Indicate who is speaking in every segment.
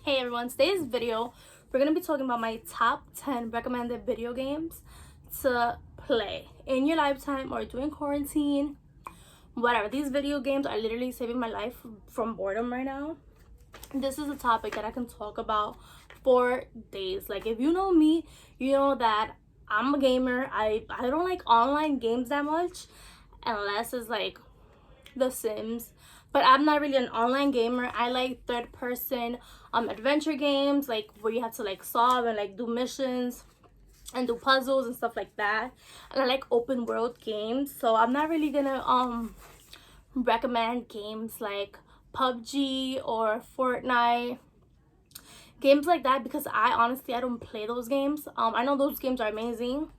Speaker 1: Hey everyone, today's video we're going to be talking about my top 10 recommended video games to play in your lifetime or during quarantine, whatever. These video games are literally saving my life from boredom right now. This is a topic that I can talk about for days. Like, if you know me, you know that I'm a gamer. I don't like online games that much unless it's like The Sims, but I'm not really an online gamer. I like third person adventure games, like where you have to like solve and like do missions and do puzzles and stuff like that. And I like open world games, so I'm not really gonna recommend games like PUBG or Fortnite, games like that, because I don't play those games. I know those games are amazing,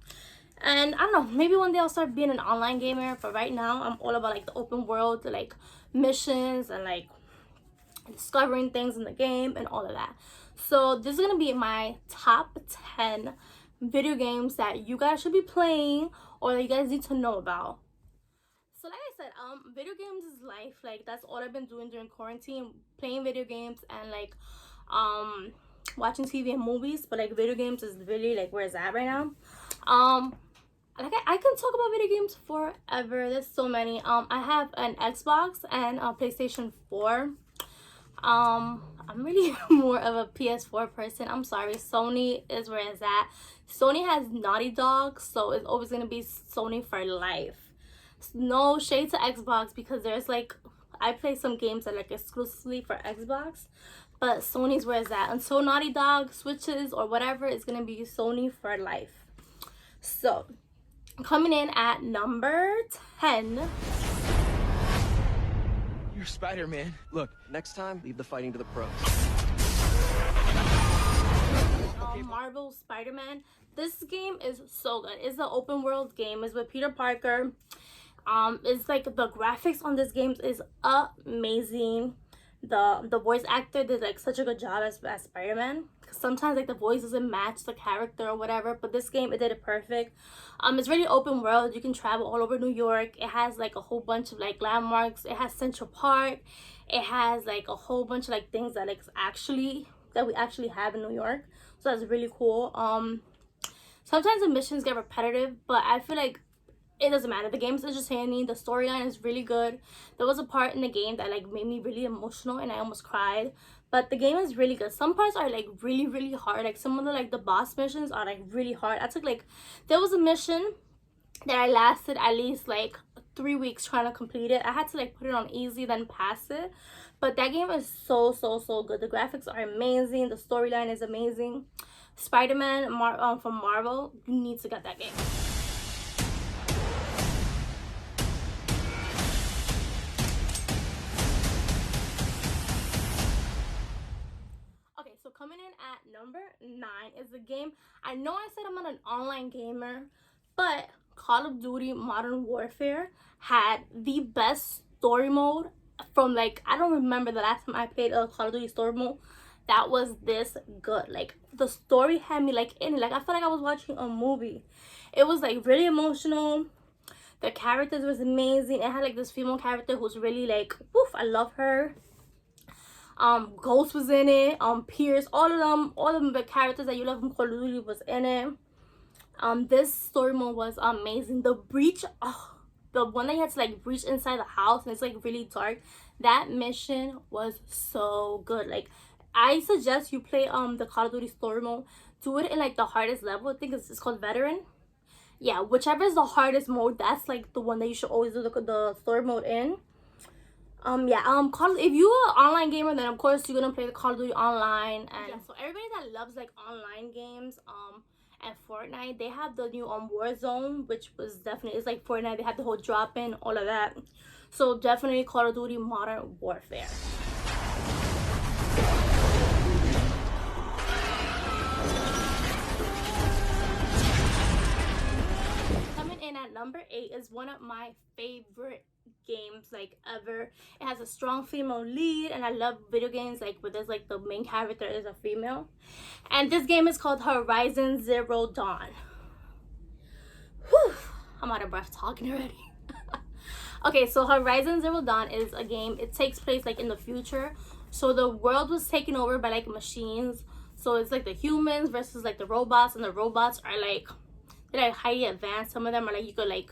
Speaker 1: and I don't know, maybe one day I'll start being an online gamer, but right now I'm all about like the open world, like missions and like discovering things in the game and all of that. So this is gonna be my top 10 video games that you guys should be playing or that you guys need to know about. So like I said, video games is life. Like, that's all I've been doing during quarantine, playing video games and like watching TV and movies. But like video games is really like where it's at right now. Like I can talk about video games forever. There's so many. I have an Xbox and a PlayStation 4. I'm really more of a PS4 person. I'm sorry, Sony is where it's at. Sony has Naughty Dog, so it's always gonna be Sony for life. No shade to Xbox, because there's like, I play some games that are like exclusively for Xbox, but Sony's where it's at. Until Naughty Dog switches or whatever, it's gonna be Sony for life. So coming in at number 10.
Speaker 2: You're Spiderman. Look, next time, leave the fighting to the pros.
Speaker 1: Marvel Spiderman. This game is so good. It's an open world game. It's with Peter Parker. It's like the graphics on this game is amazing. The voice actor did like such a good job as Spider-Man. Sometimes like the voice doesn't match the character or whatever, but this game, it did it perfect. It's really open world. You can travel all over New York. It has like a whole bunch of like landmarks. It has Central Park. It has like a whole bunch of like things that like we actually have in New York, so that's really cool. Sometimes the missions get repetitive, but I feel like it doesn't matter. The game is entertaining. The storyline is really good. There was a part in the game that like made me really emotional and I almost cried, but the game is really good. Some parts are like really hard. Like some of the boss missions are like really hard. There was a mission that I lasted at least like 3 weeks trying to complete it. I had to like put it on easy, then pass it. But that game is so good. The graphics are amazing. The storyline is amazing. Spider-Man from Marvel, you need to get that game. Okay, so coming in at number 9 is a game. I know I said I'm not an online gamer, but Call of Duty Modern Warfare had the best story mode from like, I don't remember the last time I played a Call of Duty story mode that was this good. Like, the story had me like in it. Like, I felt like I was watching a movie. It was like really emotional. The characters was amazing. It had like this female character who's really like, woof, I love her. Ghost was in it. Pierce, all of them, the characters that you love from Call of Duty was in it. This story mode was amazing. The breach, the one that you had to like breach inside the house and it's like really dark, that mission was so good. Like, I suggest you play the Call of Duty story mode. Do it in like the hardest level. I think it's called veteran. Yeah, whichever is the hardest mode, that's like the one that you should always do the story mode in. If you're an online gamer, then of course you're gonna play the Call of Duty online. And yeah, so everybody that loves like online games and Fortnite, they have the new Warzone, which was definitely, it's like Fortnite. They have the whole drop in, all of that. So definitely Call of Duty Modern Warfare. Coming in at number 8 is one of my favorite games like ever. It has a strong female lead, and I love video games like where there's like the main character is a female. And this game is called Horizon Zero Dawn. Whew, I'm out of breath talking already. Okay, so Horizon Zero Dawn is a game. It takes place like in the future. So the world was taken over by like machines. So it's like the humans versus like the robots, and the robots are like, they're like highly advanced. Some of them are like, you could like,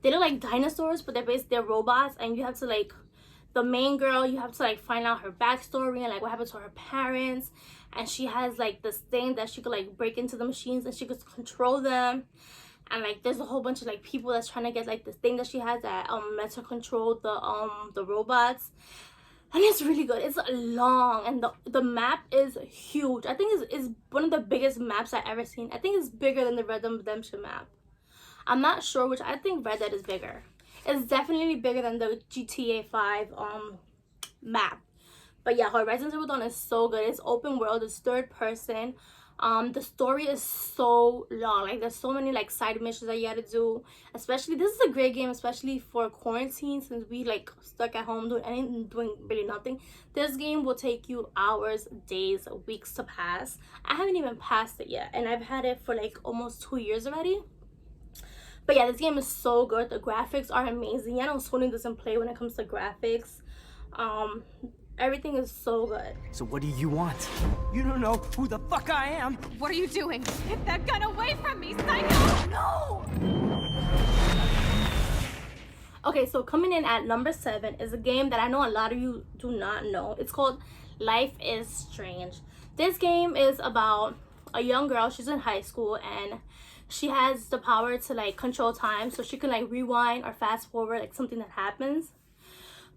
Speaker 1: they look like dinosaurs, but they're robots, and you have to like, the main girl, you have to like find out her backstory and like what happened to her parents. And she has like this thing that she could like break into the machines and she could control them. And like there's a whole bunch of like people that's trying to get like this thing that she has that lets her control the robots. And it's really good. It's long, and the map is huge. I think it's one of the biggest maps I've ever seen. I think it's bigger than the Red Dead Redemption map. I'm not sure which. I think Red Dead is bigger. It's definitely bigger than the GTA 5 map. But yeah, Horizon Zero Dawn is so good. It's open world. It's third person. The story is so long. Like there's so many like side missions that you gotta do. Especially, this is a great game, especially for quarantine, since we like stuck at home doing really nothing. This game will take you hours, days, weeks to pass. I haven't even passed it yet, and I've had it for like almost 2 years already. But yeah, this game is so good. The graphics are amazing. I know Sony doesn't play when it comes to graphics. Everything is so good.
Speaker 3: So what do you want? You don't know who the fuck I am.
Speaker 4: What are you doing? Get that gun away from me, psycho! No!
Speaker 1: Okay, so coming in at number 7 is a game that I know a lot of you do not know. It's called Life is Strange. This game is about a young girl. She's in high school, and she has the power to like control time, so she can like rewind or fast forward like something that happens.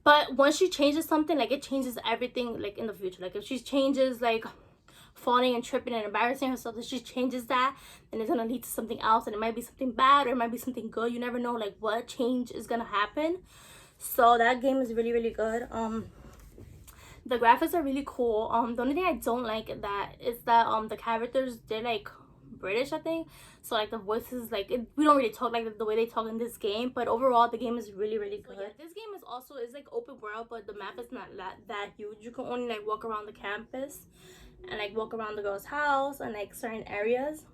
Speaker 1: But once she changes something, like it changes everything like in the future. Like if she changes like falling and tripping and embarrassing herself, if she changes that, then it's gonna lead to something else, and it might be something bad or it might be something good. You never know like what change is gonna happen. So that game is really, really good. The graphics are really cool. The only thing I don't like is that the characters, they're like British, I think. So like the voices, like we don't really talk like the way they talk in this game. But overall, the game is really, really good. Yeah, this game is like open world, but the map is not that huge. You can only like walk around the campus and like walk around the girl's house and like certain areas.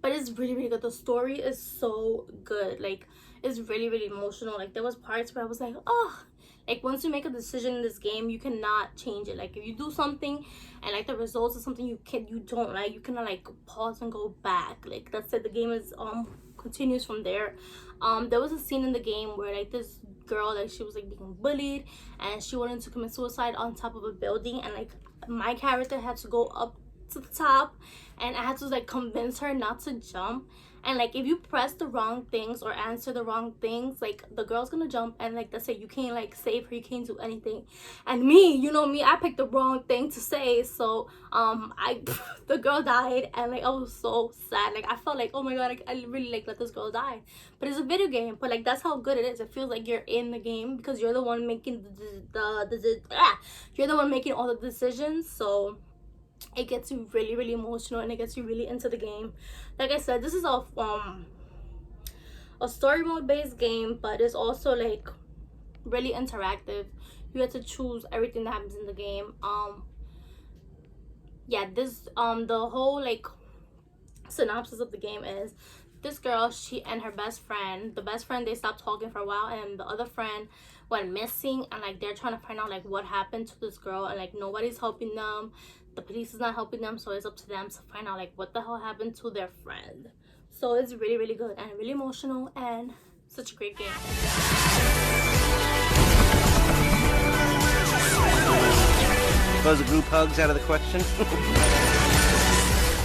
Speaker 1: But it's really, really good. The story is so good. Like it's really, really emotional. Like there was parts where I was like, oh. Like once you make a decision in this game, you cannot change it. Like if you do something and like the results of something you don't like, you cannot like pause and go back. Like that's it. The game is continues from there. There was a scene in the game where like this girl, like she was like being bullied and she wanted to commit suicide on top of a building, and like my character had to go up to the top and I had to like convince her not to jump. And like if you press the wrong things or answer the wrong things, like the girl's gonna jump, and like that's it. You can't like save her, you can't do anything. And me, you know me, I picked the wrong thing to say, so the girl died, and like I was so sad. Like I felt like, oh my god, like, I really like let this girl die. But it's a video game, but like that's how good it is. It feels like you're in the game because you're the one making you're the one making all the decisions. So it gets you really, really emotional, and it gets you really into the game. Like I said, this is a story mode based game, but it's also like really interactive. You have to choose everything that happens in the game. Yeah, this the whole like synopsis of the game is this girl, she and her best friend, they stopped talking for a while, and the other friend went missing, and like they're trying to find out like what happened to this girl, and like nobody's helping them. The police is not helping them, so it's up to them to find out like what the hell happened to their friend. So it's really, really good and really emotional and such a great game.
Speaker 5: Suppose a group hug's out of the question.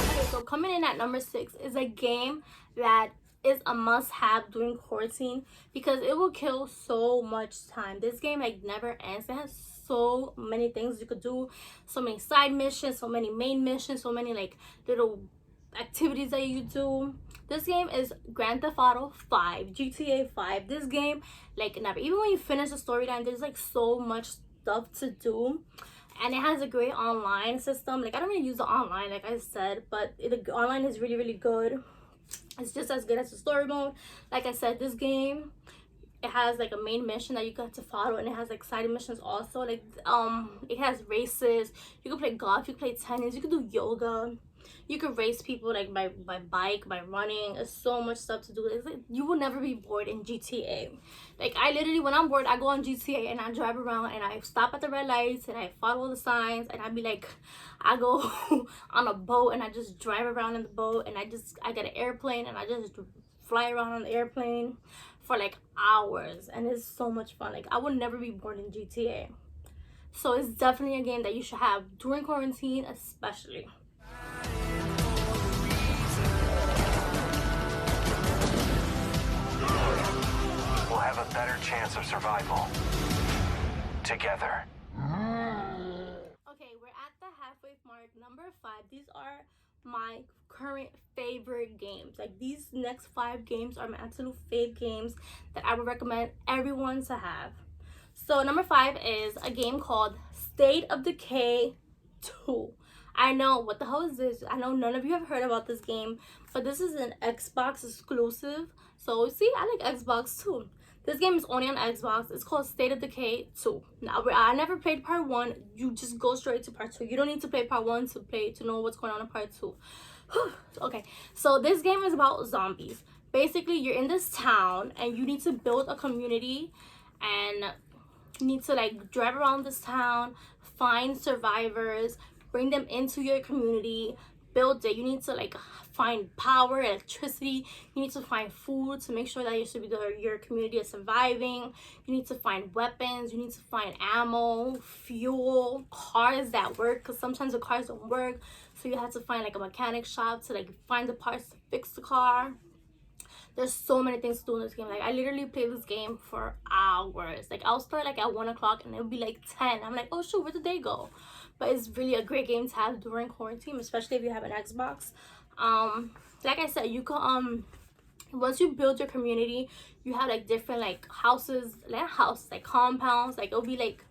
Speaker 1: Okay, so coming in at number 6 is a game that is a must-have during quarantine because it will kill so much time. This game like never ends. It has so many things you could do, so many side missions, so many main missions, so many like little activities that you do. This game is Grand Theft Auto 5, GTA 5. This game like never, even when you finish the storyline, there's like so much stuff to do, and it has a great online system. Like I don't really use the online, like I said, but the online is really, really good. It's just as good as the story mode. Like I said, this game, it has like a main mission that you got to follow, and it has like side missions also. Like it has races. You can play golf, you can play tennis, you can do yoga, you can race people like by bike, by running. There's so much stuff to do. It's like you will never be bored in GTA. Like I literally, when I'm bored, I go on GTA and I drive around and I stop at the red lights and I follow the signs, and I be like, I go on a boat and I just drive around in the boat, and I get an airplane and I just fly around on the airplane for like hours, and it's so much fun. Like I would never be bored in GTA. So it's definitely a game that you should have during quarantine, especially.
Speaker 6: We'll have a better chance of survival together.
Speaker 1: Okay, we're at the halfway mark. Number 5. These are my current favorite games. Like these next 5 games are my absolute fave games that I would recommend everyone to have. So number 5 is a game called State of Decay 2. I know, what the hell is this? I know none of you have heard about this game, but this is an Xbox exclusive. So see, I like Xbox too. This game is only on Xbox. It's called State of Decay 2. Now, I never played part 1. You just go straight to part 2. You don't need to play part 1 to know what's going on in part 2. Okay, so this game is about zombies. Basically, you're in this town and you need to build a community, and you need to like drive around this town, find survivors, bring them into your community, build it. You need to like find power, electricity. You need to find food to make sure that your community is surviving. You need to find weapons. You need to find ammo, fuel, cars that work, because sometimes the cars don't work. So you have to find like a mechanic shop to like find the parts to fix the car. There's so many things to do in this game. Like I literally play this game for hours. Like I'll start like at 1 o'clock and it'll be like 10. I'm like, oh shoot, where did they go? But it's really a great game to have during quarantine, especially if you have an Xbox. Like I said, you can once you build your community, you have like different like houses, like compounds. Like it'll be like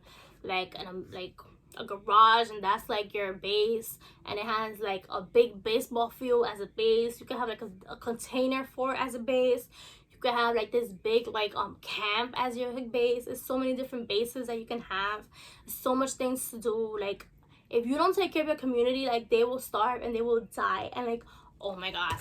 Speaker 1: a garage, and that's like your base, and it has like a big baseball field as a base. You can have like a container for it as a base. You can have like this big like camp as your base. There's so many different bases that you can have. So much things to do. Like if you don't take care of your community, like they will starve and they will die. And like, oh my god,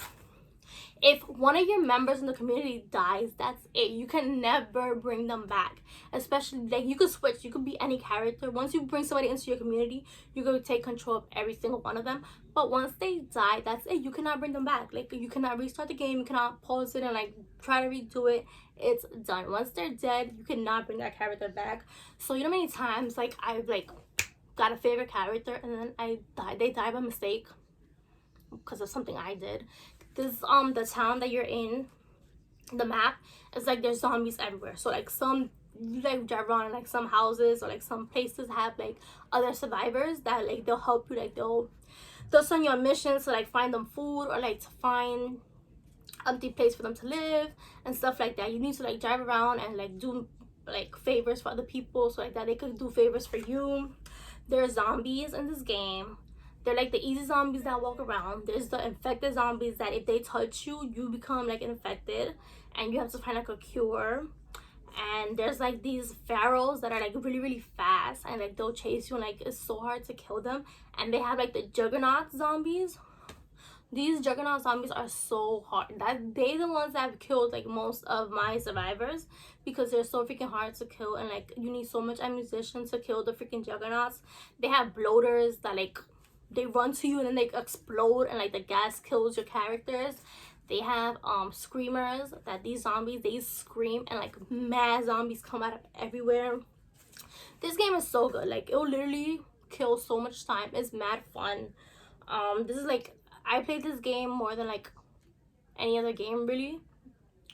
Speaker 1: if one of your members in the community dies, that's it. You can never bring them back. Especially like you could switch, you could be any character. Once you bring somebody into your community, you can take control of every single one of them. But once they die, that's it. You cannot bring them back. Like you cannot restart the game, you cannot pause it and like try to redo it. It's done. Once they're dead, you cannot bring that character back. So you know how many times like I've like got a favorite character and then they die by mistake because of something I did. This the town that you're in, the map is like there's zombies everywhere. So like you like drive around, and like some houses or like some places have like other survivors that like they'll help you. Like they'll send you on missions to like find them food, or like to find empty place for them to live and stuff like that. You need to like drive around and like do like favors for other people, so like that they could do favors for you. There's zombies in this game. They're like the easy zombies that walk around. There's the infected zombies that if they touch you, you become like infected, and you have to find like a cure. And there's like these pharaohs that are like really, really fast, and like they'll chase you, and like it's so hard to kill them. And they have like the juggernaut zombies. These juggernaut zombies are so hard. They're the ones that have killed like most of my survivors, because they're so freaking hard to kill, and like you need so much ammunition to kill the freaking juggernauts. They have bloaters that like they run to you and then they explode, and like the gas kills your characters. They have screamers that these zombies, they scream, and like mad zombies come out of everywhere. This game is so good. Like it'll literally kill so much time. It's mad fun. This is like, I played this game more than like any other game really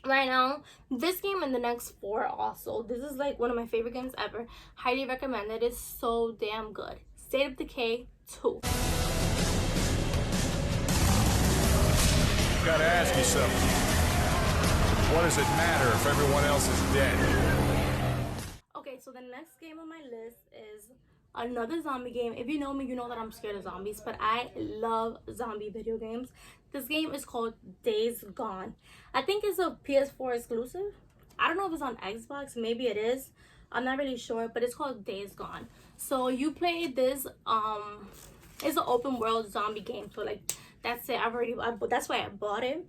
Speaker 1: right now. This game and the next 4 also. This is like one of my favorite games ever. Highly recommend it. It's so damn good. State of Decay 2.
Speaker 7: Gotta ask you something. What does it matter if everyone else is dead?
Speaker 1: Okay, so the next game on my list is another zombie game. If you know me, you know that I'm scared of zombies, but I love zombie video games. This game is called Days Gone. I think it's a PS4 exclusive. I don't know if it's on Xbox, maybe it is, I'm not really sure, but it's called Days Gone. So you play this it's an open world zombie game, so like that's it. That's why I bought it.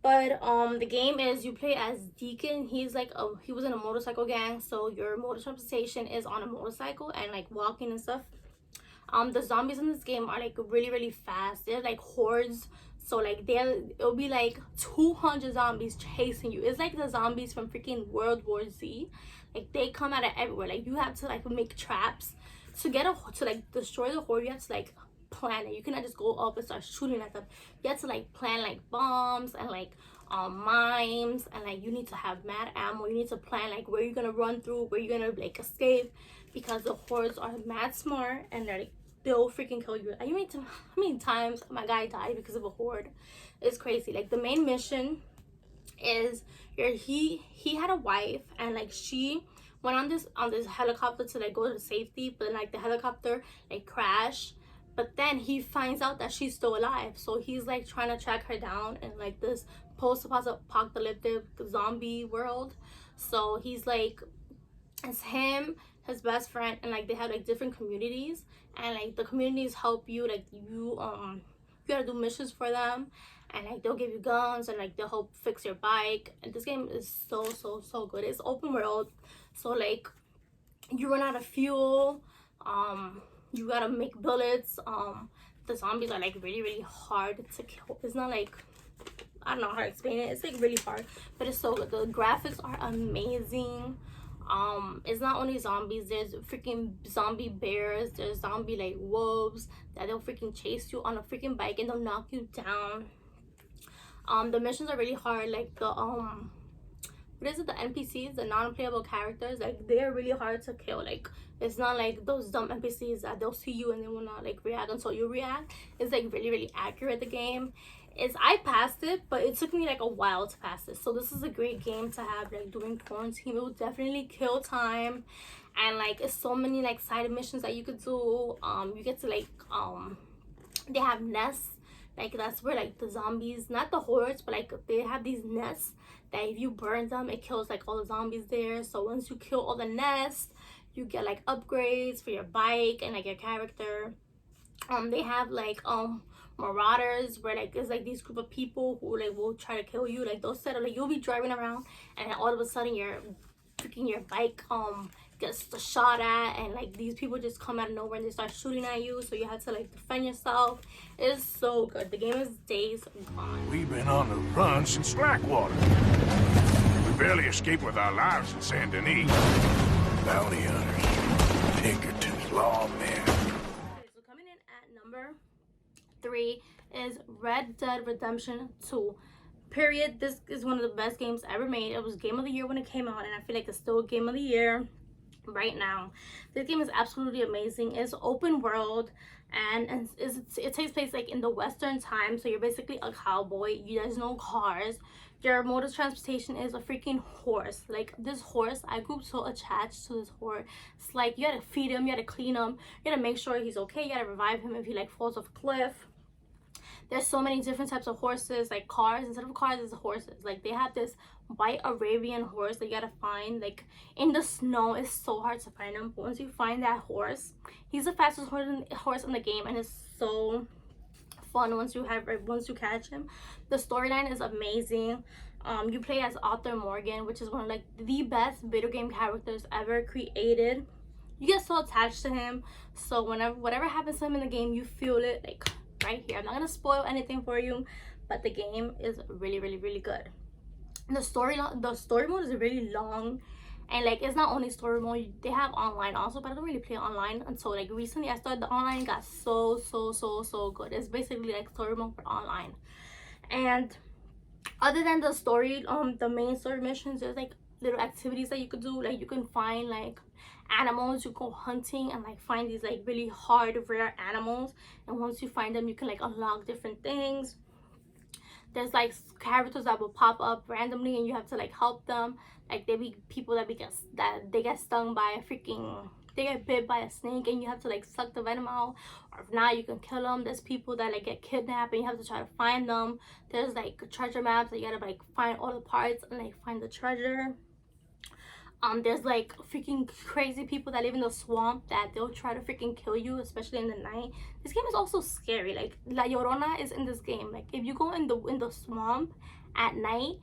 Speaker 1: But the game is, you play as Deacon. He was in a motorcycle gang, so your motor transportation is on a motorcycle and like walking and stuff. The zombies in this game are like really fast. They're like hordes, so like it'll be like 200 zombies chasing you. It's like the zombies from freaking World War Z. Like they come out of everywhere. Like you have to like make traps to like destroy the horde. You have to like plan it. You cannot just go up and start shooting at them. You have to like plan like bombs and like mines, and like you need to have mad ammo. You need to plan like where you're gonna run through, where you're gonna like escape, because the hordes are mad smart and they'll freaking kill you. How many times my guy died because of a horde? It's crazy. Like the main mission is he had a wife, and like she went on this helicopter to like go to safety, but then like the helicopter like crashed. But then he finds out that she's still alive, so he's like trying to track her down in like this post-apocalyptic zombie world. So he's like, it's him, his best friend, and like they have like different communities, and like the communities help you. Like you gotta do missions for them, and like they'll give you guns, and like they'll help fix your bike. And this game is so good. It's open world, so like you run out of fuel, you gotta make bullets. The zombies are like really hard to kill. It's not like, I don't know how to explain it. It's like really hard, but it's so good. The graphics are amazing. It's not only zombies, there's freaking zombie bears, there's zombie like wolves that they'll freaking chase you on a freaking bike and they'll knock you down. The missions are really hard. Like the what is it, the NPCs, the non-playable characters, like they're really hard to kill. Like it's not like those dumb NPCs that they'll see you and they will not like react until you react. It's like really accurate. The game is, I passed it, but it took me like a while to pass it. So this is a great game to have like during quarantine. It will definitely kill time, and like it's so many like side missions that you could do. You get to like they have nests, like that's where like the zombies, not the hordes, but like they have these nests that if you burn them, it kills like all the zombies there. So once you kill all the nests, you get like upgrades for your bike and like your character. They have like marauders, where like it's like these group of people who like will try to kill you. Like they'll set up, like you'll be driving around and then all of a sudden your bike gets shot at, and like these people just come out of nowhere and they start shooting at you, so you have to like defend yourself. It's so good. The game is Days Gone.
Speaker 7: We've been on the run since Blackwater. We barely escaped with our lives in Saint Denis. Bounty hunters, Pinkerton's lawmen.
Speaker 1: Okay, so coming in at number 3 is Red Dead Redemption 2. Period. This is one of the best games ever made. It was Game of the Year when it came out, and I feel like it's still Game of the Year right now. This game is absolutely amazing. It's open world, and it takes place like in the Western time, so you're basically a cowboy. There's no cars. Your mode of transportation is a freaking horse. Like this horse, I grew so attached to this horse. It's like you gotta feed him, you gotta clean him, you gotta make sure he's okay, you gotta revive him if he like falls off a cliff. There's so many different types of horses, like cars. Instead of cars, it's horses. Like they have this white Arabian horse that you gotta find like in the snow. It's so hard to find him, but once you find that horse, he's the fastest horse in the game, and it's so fun once you catch him. The storyline is amazing. You play as Arthur Morgan, which is one of like the best video game characters ever created. You get so attached to him, so whatever happens to him in the game, you feel it like right here. I'm not gonna spoil anything for you, but the game is really good. The story mode is really long, and like it's not only story mode, they have online also, but I don't really play online until like recently. I started the online, got so good. It's basically like story mode for online. And other than the story, the main story missions, there's like little activities that you could do. Like you can find like animals, you go hunting and like find these like really hard rare animals, and once you find them, you can like unlock different things. There's like characters that will pop up randomly, and you have to like help them. Like they be people that get stung by a freaking they get bit by a snake and you have to like suck the venom out, or if not you can kill them. There's people that like get kidnapped and you have to try to find them. There's like treasure maps that you gotta like find all the parts and like find the treasure. There's like freaking crazy people that live in the swamp that they'll try to freaking kill you, especially in the night. This game is also scary. Like La Llorona is in this game. Like if you go in the swamp at night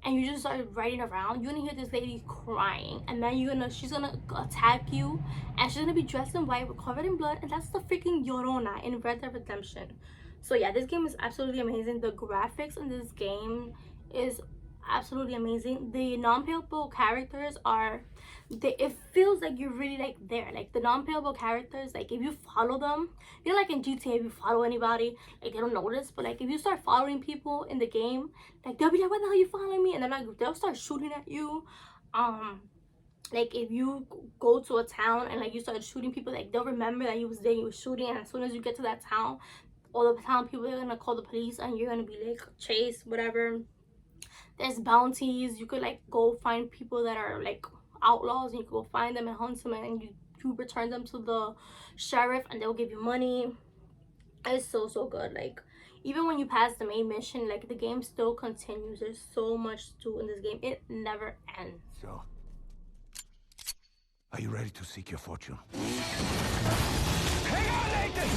Speaker 1: and you just start riding around, you're gonna hear this lady crying, and then she's gonna attack you, and she's gonna be dressed in white, covered in blood, and that's the freaking Llorona in Red Dead Redemption. So yeah, this game is absolutely amazing. The graphics in this game is absolutely amazing. The non-playable characters it feels like you're really like there. Like the non-playable characters, like if you follow them, you know, like in GTA, if you follow anybody, like they don't notice, but like if you start following people in the game, like they'll be like, what the hell are you following me? And then like they'll start shooting at you. Like if you go to a town and like you start shooting people, like they'll remember that you was there, you was shooting, and as soon as you get to that town, all the town people are gonna call the police and you're gonna be like chased, whatever. There's bounties. You could like go find people that are like outlaws, and you can go find them and hunt them, and you return them to the sheriff and they'll give you money. It's so good. Like even when you pass the main mission, like the game still continues. There's so much to do in this game. It never ends.
Speaker 7: So, are you ready to seek your fortune?
Speaker 3: Hang on, Nathan!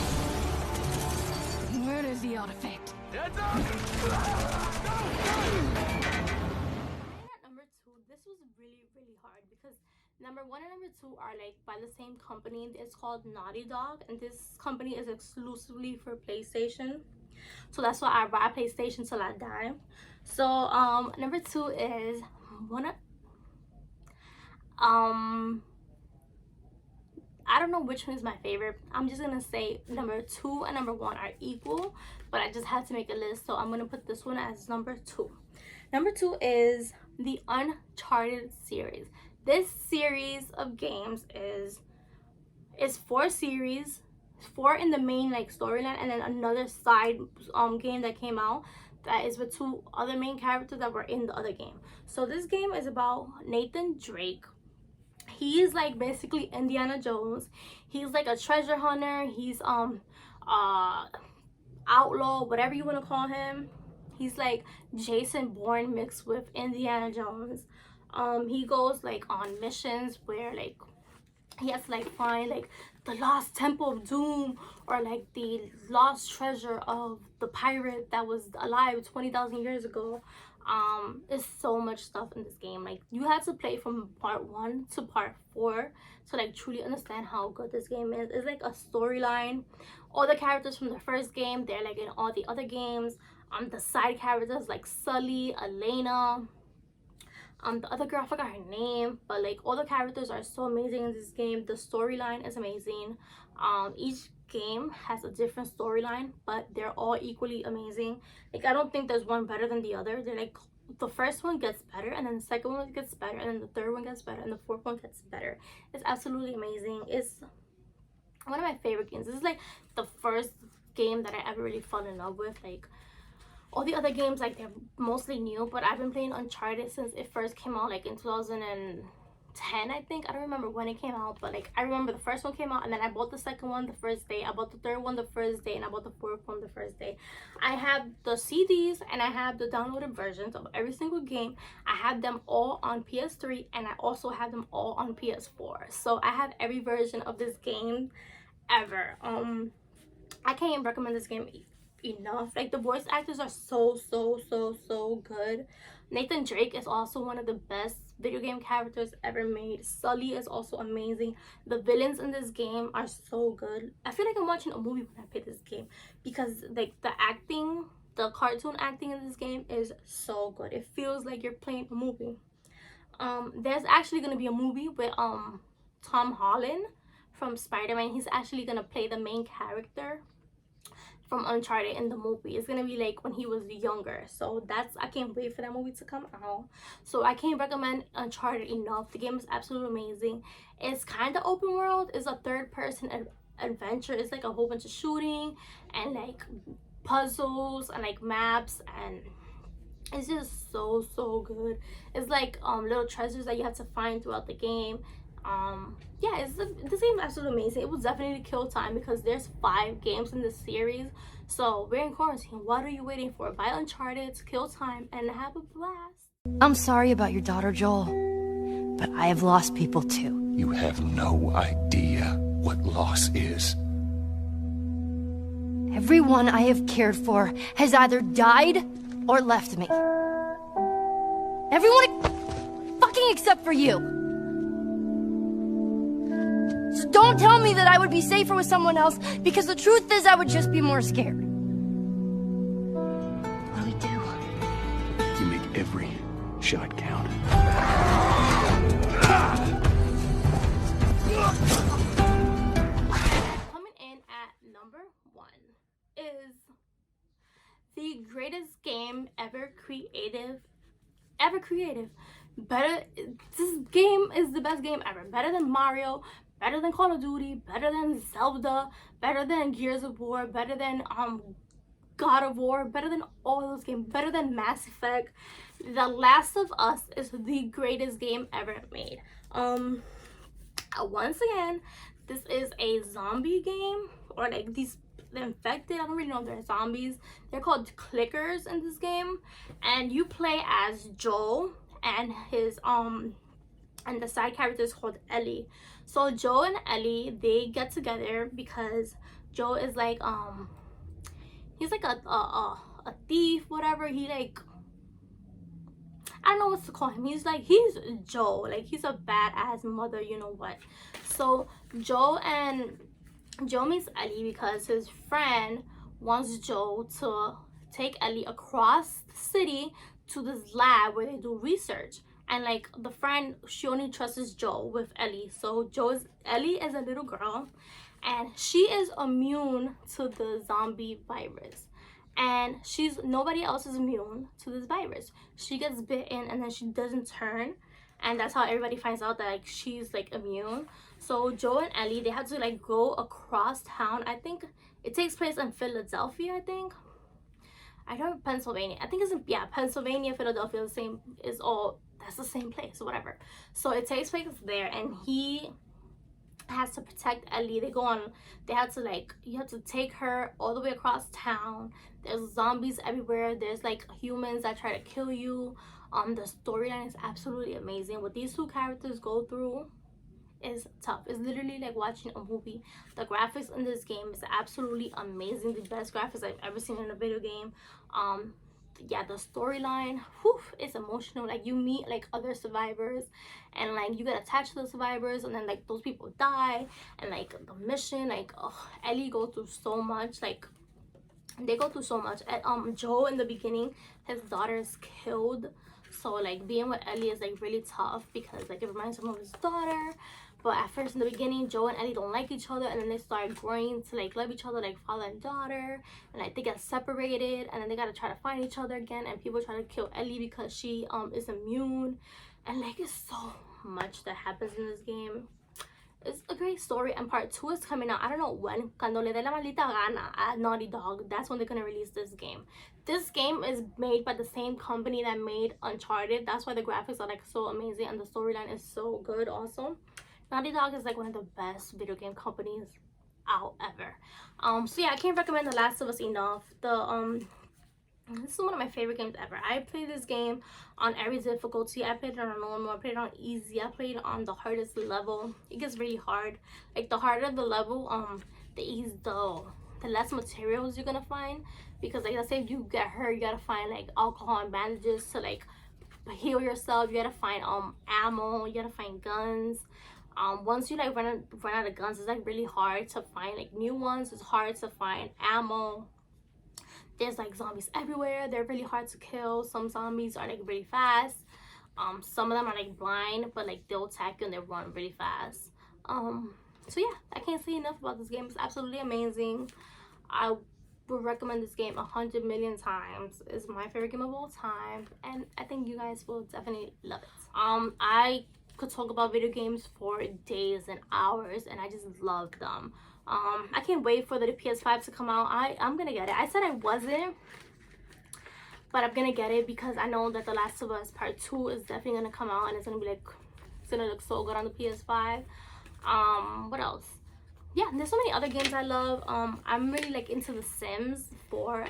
Speaker 4: Where is the artifact?
Speaker 3: Heads up!
Speaker 1: Number 2, this was really hard because number 1 and number 2 are like by the same company. It's called Naughty Dog, and this company is exclusively for PlayStation, so that's why I buy PlayStation till I die. So number 2 is I don't know which one is my favorite. I'm just gonna say number 2 and number 1 are equal, but I just had to make a list, so I'm gonna put this one as number 2. Number 2 is the Uncharted series. This series of games is 4 series, 4 in the main like storyline, and then another side game that came out that is with 2 other main characters that were in the other game. So this game is about Nathan Drake. He's like basically Indiana Jones. He's like a treasure hunter. He's outlaw, whatever you want to call him. He's like Jason Bourne mixed with Indiana Jones. He goes like on missions where like he has to like find like the lost Temple of Doom, or like the lost treasure of the pirate that was alive 20,000 years ago. There's so much stuff in this game. Like you have to play from part 1 to part 4 to like truly understand how good this game is. It's like a storyline. All the characters from the first game, they're like in all the other games. The side characters like Sully, Elena, the other girl, I forgot her name, but like all the characters are so amazing in this game. The storyline is amazing. Each game has a different storyline, but they're all equally amazing. Like I don't think there's one better than the other. They're like the first one gets better, and then the second one gets better, and then the third one gets better, and the fourth one gets better. It's absolutely amazing. It's one of my favorite games. This is like the first game that I ever really fell in love with. Like all the other games, like they're mostly new, but I've been playing Uncharted since it first came out, like in 2010, I think. I don't remember when it came out, but like I remember the first one came out, and then I bought the second one the first day, I bought the third one the first day, and I bought the fourth one the first day. I have the CDs and I have the downloaded versions of every single game. I have them all on PS3, and I also have them all on PS4. So I have every version of this game ever. I can't even recommend this game enough. Like the voice actors are so good. Nathan Drake is also one of the best video game characters ever made. Sully is also amazing. The villains in this game are so good. I feel like I'm watching a movie when I play this game, because like the acting, the cartoon acting in this game is so good. It feels like you're playing a movie. There's actually gonna be a movie with Tom Holland from Spiderman. He's actually gonna play the main character from Uncharted in the movie. It's gonna be like when he was younger. So I can't wait for that movie to come out. So I can't recommend Uncharted enough. The game is absolutely amazing. It's kind of open world. It's a third-person adventure. It's like a whole bunch of shooting and like puzzles and like maps, and it's just so good. It's like little treasures that you have to find throughout the game. Yeah, this game is absolutely amazing. It was definitely kill time because there's 5 games in this series. So we're in quarantine. What are you waiting for? Buy Uncharted, kill time, and have a blast.
Speaker 8: I'm sorry about your daughter, Joel, but I have lost people too.
Speaker 9: You have no idea what loss is.
Speaker 8: Everyone I have cared for has either died or left me. Everyone fucking except for you. So don't tell me that I would be safer with someone else, because the truth is I would just be more scared. What do we do?
Speaker 9: You make every shot count.
Speaker 1: Coming in at number 1 is the greatest game ever created. This game is the best game ever. Better than Mario, better than Call of Duty, better than Zelda, better than Gears of War, better than God of War, better than all those games, better than Mass Effect. The Last of Us is the greatest game ever made. Once again, this is a zombie game, or like these infected, I don't really know if they're zombies. They're called clickers in this game, and you play as Joel and his and the side character is called Ellie. So Joel and Ellie, they get together because Joel is like he's like a thief, whatever. He like, I don't know what to call him. He's Joel, like he's a badass mother, you know what. So Joel meets Ellie because his friend wants Joel to take Ellie across the city to this lab where they do research. And like the friend, she only trusts Joel with Ellie. So Ellie is a little girl, and she is immune to the zombie virus. And nobody else is immune to this virus. She gets bitten and then she doesn't turn, and that's how everybody finds out that like she's like immune. So Joel and Ellie, they have to like go across town. I think it takes place in Philadelphia. I know Pennsylvania. I think it's in Pennsylvania, Philadelphia. That's the same place, whatever. So it takes place there, and he has to protect Ellie. You have to take her all the way across town. There's zombies everywhere. There's like humans that try to kill you. The storyline is absolutely amazing. What these two characters go through is tough. It's literally like watching a movie. The graphics in this game is absolutely amazing. The best graphics I've ever seen in a video game. Yeah, the storyline, it's emotional. Like you meet like other survivors, and like you get attached to the survivors, and then like those people die, and like the mission, like Ellie goes through so much. Like they go through so much. Joe in the beginning, his daughter is killed, so like being with Ellie is like really tough because like it reminds him of his daughter. But at first in the beginning, Joe and Ellie don't like each other, and then they start growing to like love each other like father and daughter, and like they get separated, and then they gotta try to find each other again, and people try to kill Ellie because she is immune, and like it's so much that happens in this game. It's a great story, and part 2 is coming out. I don't know when. Cuando le dé la maldita gana at Naughty Dog, that's when they're gonna release this game. This game is made by the same company that made Uncharted. That's why the graphics are like so amazing, and the storyline is so good also. Naughty Dog is like one of the best video game companies out ever. So yeah, I can't recommend The Last of Us enough. This is one of my favorite games ever. I played this game on every difficulty. I played it on normal, I played it on easy, I played it on the hardest level. It gets really hard. Like the harder the level, the less materials you're gonna find, because like let's say if you get hurt, you gotta find like alcohol and bandages to like heal yourself. You gotta find ammo, you gotta find guns. Once you like run out of guns, it's like really hard to find like new ones. It's hard to find ammo. There's like zombies everywhere. They're really hard to kill. Some zombies are like really fast. Some of them are like blind, but like they'll attack you and they run really fast. So yeah, I can't say enough about this game. It's absolutely amazing. I would recommend this game 100 million times. It's my favorite game of all time, and I think you guys will definitely love it. I could talk about video games for days and hours, and I just love them. I can't wait for the PS5 to come out. I'm gonna get it. I said I wasn't, but I'm gonna get it because I know that The Last of Us Part 2 is definitely gonna come out, and it's gonna be like It's gonna look so good on the PS5. What else? Yeah, there's so many other games I love. I'm really like into The Sims 4.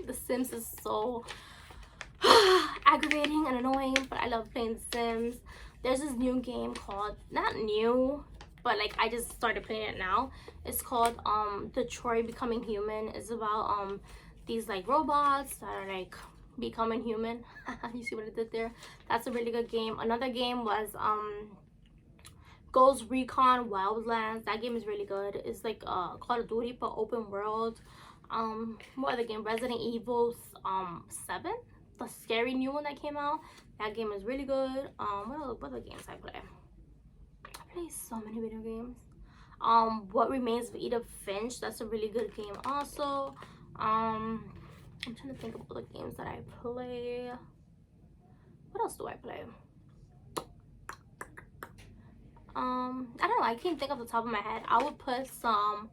Speaker 1: The Sims is so aggravating and annoying, but I love playing The Sims. There's this new game called, not new, but like I just started playing it now. It's called Detroit Becoming Human. It's about these like robots that are like becoming human. You see what I did there? That's a really good game. Another game was Ghost Recon Wildlands. That game is really good. It's like Call of Duty but open world. What other game? Resident Evil 7, the scary new one that came out. That game is really good. What other games I play? I play so many video games. What Remains of Edith Finch. That's a really good game also. I'm trying to think of all the games that I play. What else do I play? I don't know. I can't think off the top of my head. I would put some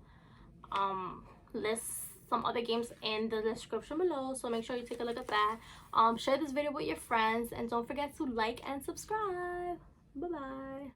Speaker 1: some other games in the description below, so make sure you take a look at that. Share this video with your friends, and don't forget to like and subscribe. Bye bye.